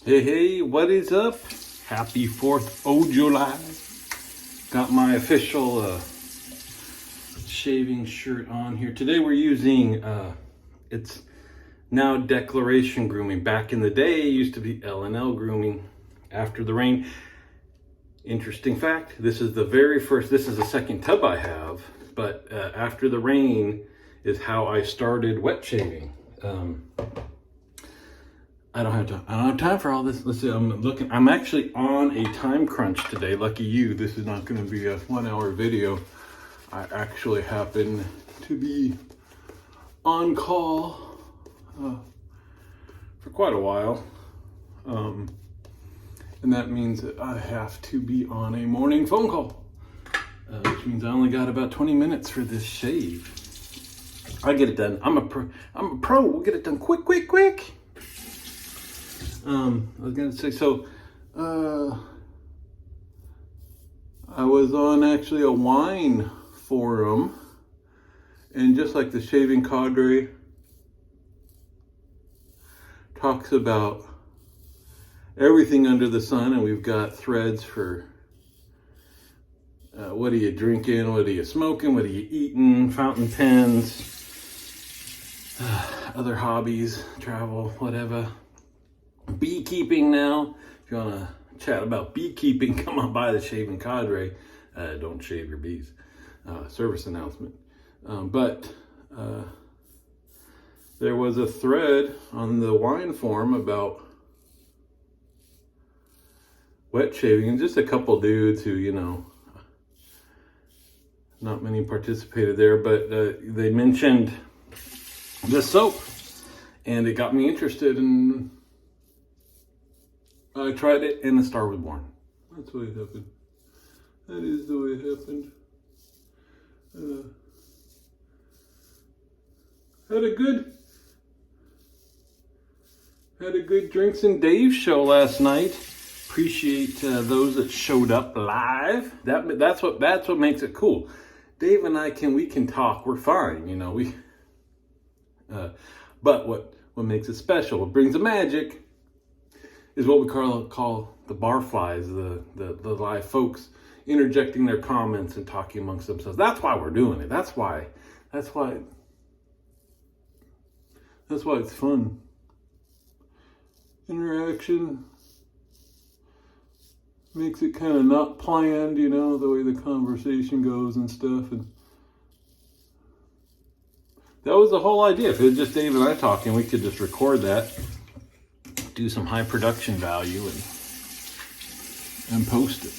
Hey, hey, what is up? Happy 4th of July. Got my official shaving shirt on here. Today we're using, it's now Declaration Grooming. Back in the day, it used to be L&L Grooming. After the Rain. Interesting fact, this is the second tub I have, but After the Rain is how I started wet shaving. I don't have time for all this. Let's see, I'm actually on a time crunch today. Lucky you, this is not going to be a 1-hour video. I actually happen to be on call for quite a while. And that means that I have to be on a morning phone call, which means I only got about 20 minutes for this shave. I get it done. I'm a pro. We'll get it done quick. I was gonna say, so I was on actually a wine forum, and just like the Shaving Cadre talks about everything under the sun, and we've got threads for what are you drinking, what are you smoking, what are you eating, fountain pens, other hobbies, travel, whatever. Beekeeping now. If you want to chat about beekeeping, come on by the Shaving Cadre. Don't shave your bees. Service announcement. But there was a thread on the wine forum about wet shaving, and just a couple dudes who, not many participated there, but they mentioned the soap, and it got me interested, and I tried it, and a star was born. That's the way it happened. That is the way it happened. Had a good Drinks and Dave show last night. Appreciate those that showed up live. That's what makes it cool. Dave and I we can talk. We're fine, but what makes it special, what brings the magic, is what we call the barflies, the live folks interjecting their comments and talking amongst themselves. That's why we're doing it. That's why it's fun. Interaction makes it kind of not planned, the way the conversation goes and stuff. And that was the whole idea. If it was just Dave and I talking, we could just record that, do some high production value, and post it.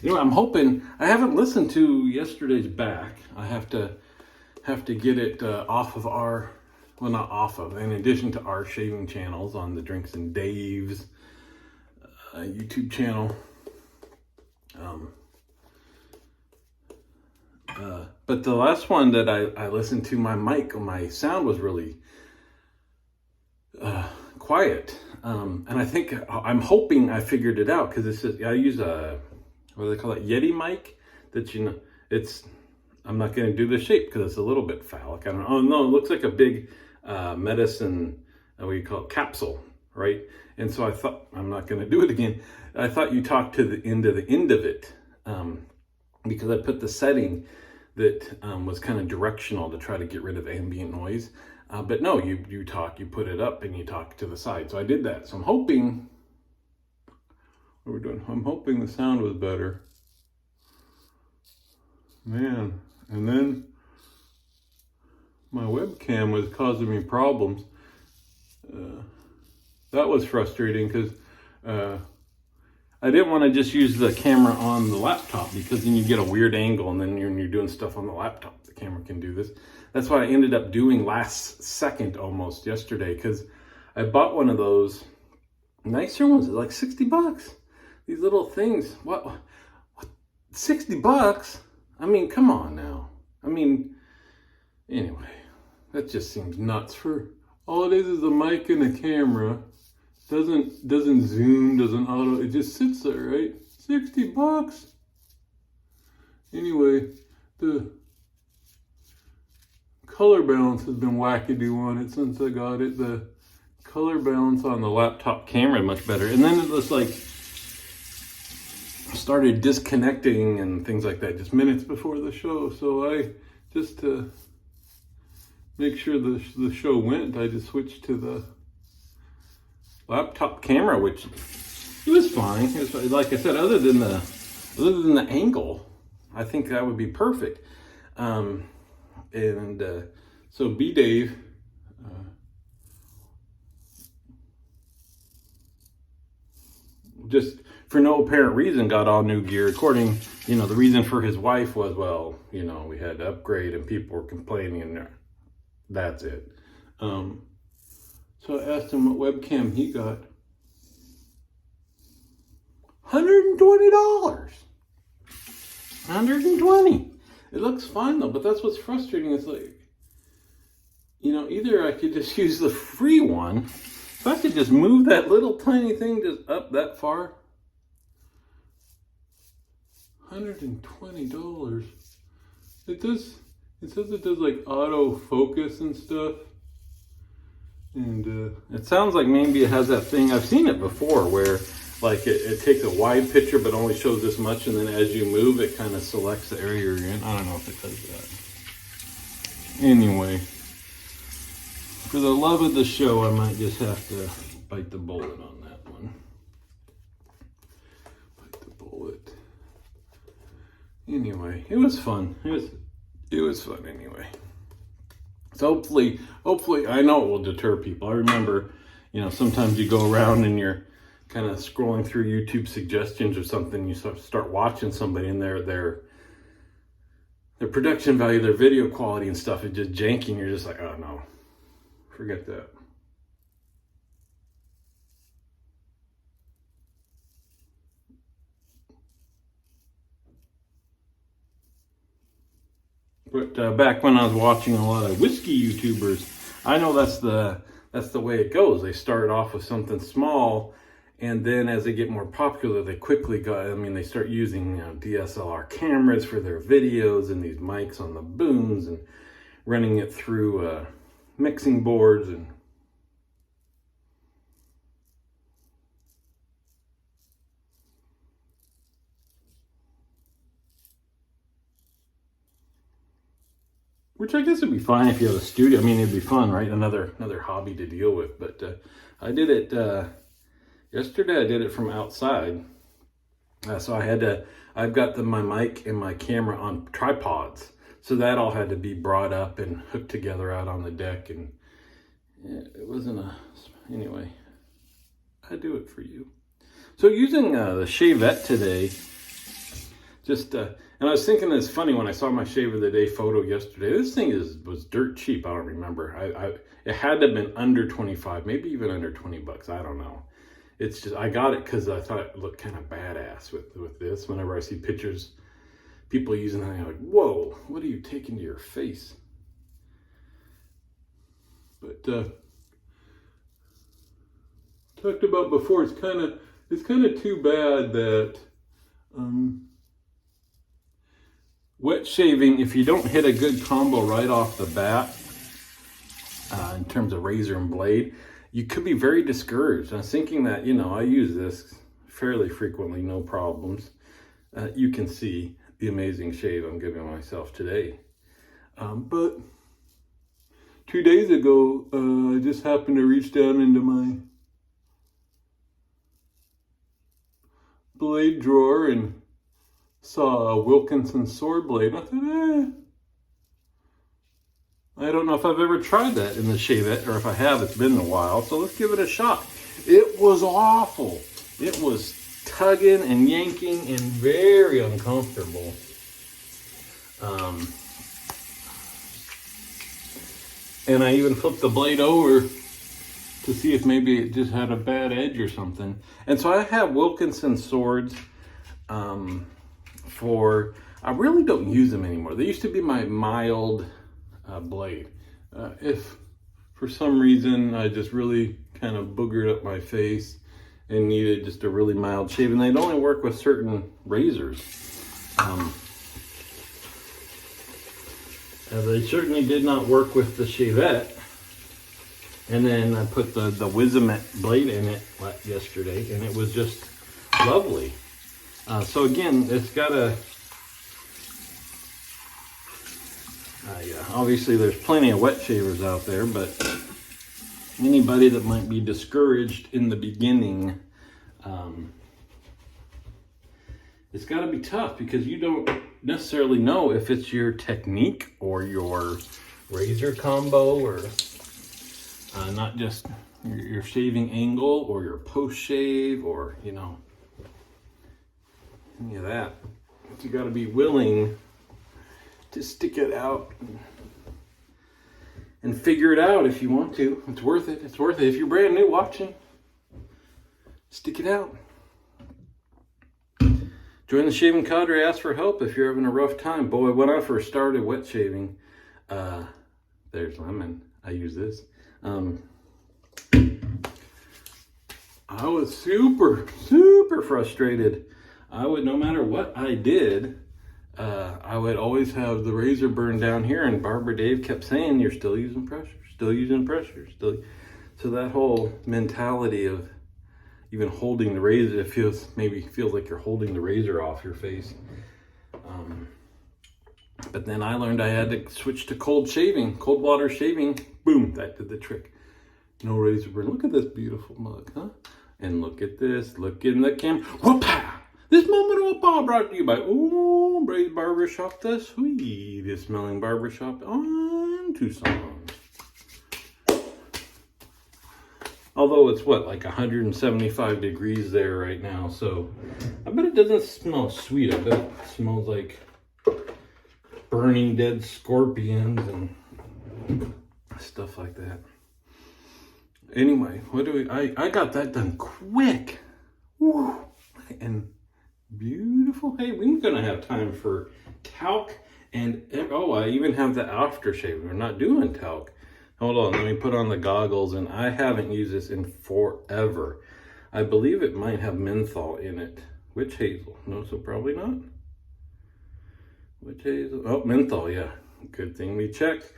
But I'm hoping. I haven't listened to yesterday's back. I have to get it off of our, well, not off of, in addition to our shaving channels on the Drinks and Dave's YouTube channel. But the last one that I listened to, my sound was really quiet. And I'm hoping I figured it out, because I use what do they call it? Yeti mic. That I'm not going to do the shape because it's a little bit phallic. I don't know. Oh no, it looks like a big medicine, what do you call it, capsule, right? And so I thought, I'm not going to do it again. I thought you talked to the end of it, because I put the setting that was kind of directional to try to get rid of ambient noise. But no, you put it up and you talk to the side. So I did that. So I'm hoping, what we're doing, I'm hoping the sound was better. Man, and then my webcam was causing me problems. That was frustrating, because I didn't want to just use the camera on the laptop, because then you get a weird angle, and then when you're doing stuff on the laptop, the camera can do this. That's what I ended up doing last second almost yesterday, because I bought one of those nicer ones, like $60. These little things, what $60? I mean, come on now. Anyway, that just seems nuts. For all it is a mic and a camera. Doesn't zoom, doesn't auto, it just sits there, right? $60. Anyway, the color balance has been wackadoo on it since I got it. The color balance on the laptop camera much better. And then it was like started disconnecting and things like that just minutes before the show. So I just to make sure the show went, I just switched to the laptop camera, which it was fine. It was, like I said, other than the angle, I think that would be perfect. So B Dave, just for no apparent reason got all new gear. According, the reason for his wife was, well, we had to upgrade and people were complaining, and that's it. So I asked him what webcam he got. $120. $120. It looks fine though, but that's what's frustrating. It's like, either I could just use the free one. If I could just move that little tiny thing just up that far. $120. It says it does like auto focus and stuff. And it sounds like maybe it has that thing. I've seen it before where like it takes a wide picture but only shows this much, and then as you move it kind of selects the area you're in. I don't know if it does that. Anyway, for the love of the show, I might just have to bite the bullet on that one. Bite the bullet. Anyway, it was fun. It was fun anyway. So hopefully, I know it will deter people. I remember, sometimes you go around and you're kind of scrolling through YouTube suggestions or something. You start watching somebody and their production value, their video quality and stuff is just janky, and you're just like, oh no, forget that. But back when I was watching a lot of whiskey YouTubers, I know that's the way it goes. They start off with something small, and then as they get more popular, they quickly they start using DSLR cameras for their videos and these mics on the booms and running it through mixing boards and which I guess would be fine if you have a studio. I mean, it'd be fun, right? Another hobby to deal with. But I did it yesterday. I did it from outside. So I've got my mic and my camera on tripods. So that all had to be brought up and hooked together out on the deck. And it wasn't anyway, I do it for you. So using the Shavette today, and I was thinking it's funny when I saw my shave of the day photo yesterday. This thing was dirt cheap. I don't remember. It had to have been under 25, maybe even under $20. I don't know. It's just I got it because I thought it looked kind of badass with this. Whenever I see pictures, people using it, I'm like, whoa, what are you taking to your face? But talked about before, it's kind of too bad that. Wet shaving, if you don't hit a good combo right off the bat, in terms of razor and blade, you could be very discouraged. I was thinking that, I use this fairly frequently, no problems. You can see the amazing shave I'm giving myself today. But 2 days ago, I just happened to reach down into my blade drawer and saw a Wilkinson sword blade. I thought, I don't know if I've ever tried that in the Shavette, or if I have, it's been a while. So let's give it a shot. It was awful. It was tugging and yanking and very uncomfortable. And I even flipped the blade over to see if maybe it just had a bad edge or something. And so I have Wilkinson swords. I really don't use them anymore. They used to be my mild blade. If for some reason I just really kind of boogered up my face and needed just a really mild shave, and they'd only work with certain razors. They certainly did not work with the Shavette. And then I put the Wizamet blade in it yesterday, and it was just lovely. So again, it's got a, obviously there's plenty of wet shavers out there, but anybody that might be discouraged in the beginning, it's got to be tough because you don't necessarily know if it's your technique or your razor combo or not just your shaving angle or your post shave or, you know, any of that. You got to be willing to stick it out and figure it out if you want to. It's worth it. It's worth it. If you're brand new watching, stick it out. Join the Shaving Cadre. Ask for help if you're having a rough time. Boy, when I first started wet shaving, there's lemon. I use this. I was super frustrated. I would, no matter what I did, I would always have the razor burn down here, and Barbara Dave kept saying, "You're still using pressure, still using pressure, still." So that whole mentality of even holding the razor, it feels like you're holding the razor off your face. But then I learned I had to switch to cold water shaving. Boom, that did the trick. No razor burn. Look at this beautiful mug, huh? And look at this. Look in the camera. Whoop-ah! This moment of Paul brought to you by Braid Barbershop, the sweetest smelling barbershop on Tucson. Although it's what, like 175 degrees there right now, so I bet it doesn't smell sweet. I bet it smells like burning dead scorpions and stuff like that. Anyway, I got that done quick. Woo. And beautiful. Hey, we're gonna have time for talc and I even have the aftershave. We're not doing talc. Hold on, let me put on the goggles, and I haven't used this in forever. I believe it might have menthol in it. Witch hazel? No, so probably not. Witch hazel? Oh, menthol, yeah. Good thing we checked.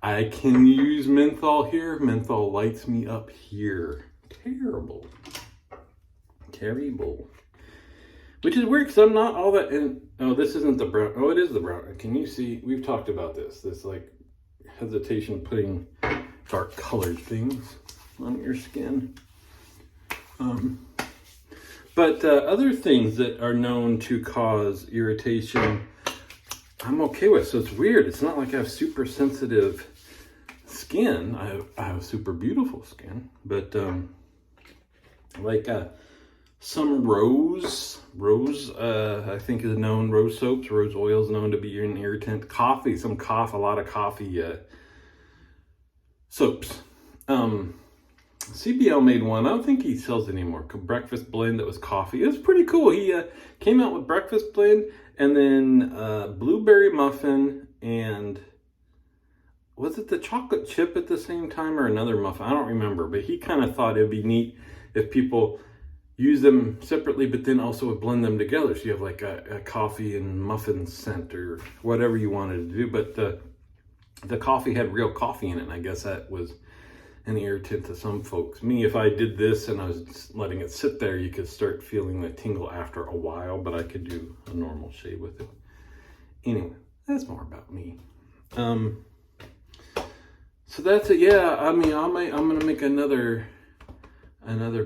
I can use menthol here. Menthol lights me up here. Terrible. Terrible. Which is weird because I'm not all that in. Oh, this isn't the brown. Oh, it is the brown. Can you see? We've talked about this. This like hesitation putting dark colored things on your skin. But other things that are known to cause irritation, I'm okay with. So it's weird. It's not like I have super sensitive skin. I have super beautiful skin, but like some rose, I think is known, rose soaps, rose oil is known to be an irritant. A lot of coffee soaps. CBL made one. I don't think he sells it anymore. Breakfast blend that was coffee. It was pretty cool. He came out with breakfast blend and then blueberry muffin and was it the chocolate chip at the same time or another muffin? I don't remember, but he kind of thought it'd be neat if people use them separately, but then also would blend them together. So you have like a coffee and muffin scent or whatever you wanted to do. But the coffee had real coffee in it, and I guess that was an irritant to some folks. Me, if I did this and I was just letting it sit there, you could start feeling the tingle after a while, but I could do a normal shave with it. Anyway, that's more about me. So that's it. Yeah, I mean, I'm gonna make another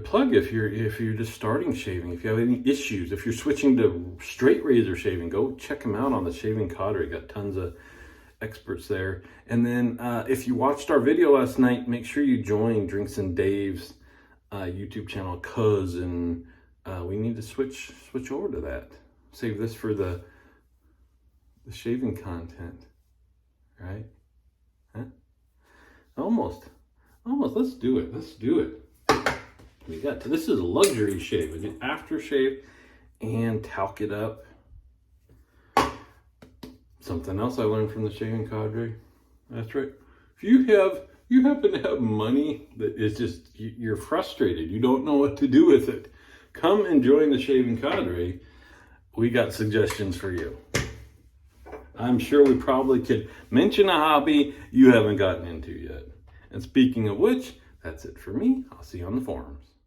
plug if you're just starting shaving. If you have any issues, if you're switching to straight razor shaving, go check them out on the Shaving Cadre. Got tons of experts there. And then if you watched our video last night, make sure you join Drinks and Dave's YouTube channel, cuz we need to switch over to that. Save this for the shaving content, right? Huh? Almost. Let's do it. This is a luxury shave. We do aftershave and talc it up. Something else I learned from the Shaving Cadre. That's right. If you happen to have money that is just, you're frustrated, you don't know what to do with it, come and join the Shaving Cadre. We got suggestions for you. I'm sure we probably could mention a hobby you haven't gotten into yet. And speaking of which, That's it for me. I'll see you on the forums.